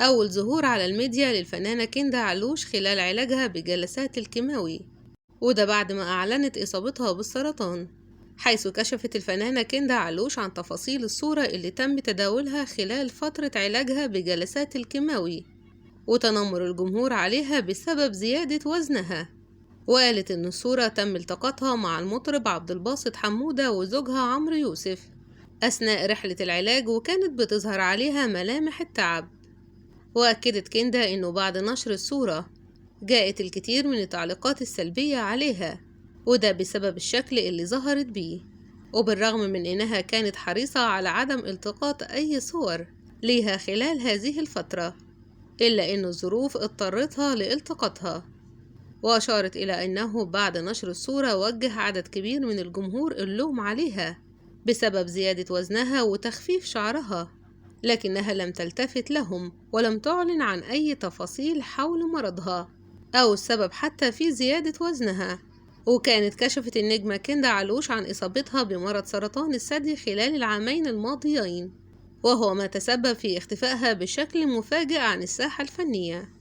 أول ظهور على الميديا للفنانة كندا علوش خلال علاجها بجلسات الكيماوي، وده بعد ما أعلنت إصابتها بالسرطان، حيث كشفت الفنانة كندا علوش عن تفاصيل الصورة اللي تم تداولها خلال فترة علاجها بجلسات الكيماوي وتنمر الجمهور عليها بسبب زيادة وزنها. وقالت إن الصورة تم التقاطها مع المطرب عبد الباسط حمودة وزوجها عمرو يوسف أثناء رحلة العلاج، وكانت بتظهر عليها ملامح التعب. وأكدت كندا إنه بعد نشر الصورة جاءت الكثير من التعليقات السلبية عليها، وده بسبب الشكل اللي ظهرت بيه، وبالرغم من إنها كانت حريصة على عدم التقاط أي صور ليها خلال هذه الفترة، إلا إن الظروف اضطرتها لالتقاطها. وأشارت إلى أنه بعد نشر الصورة وجه عدد كبير من الجمهور اللوم عليها بسبب زيادة وزنها وتخفيف شعرها، لكنها لم تلتفت لهم ولم تعلن عن أي تفاصيل حول مرضها أو السبب حتى في زيادة وزنها. وكانت كشفت النجمة كندا علوش عن إصابتها بمرض سرطان الثدي خلال العامين الماضيين، وهو ما تسبب في اختفائها بشكل مفاجئ عن الساحة الفنية.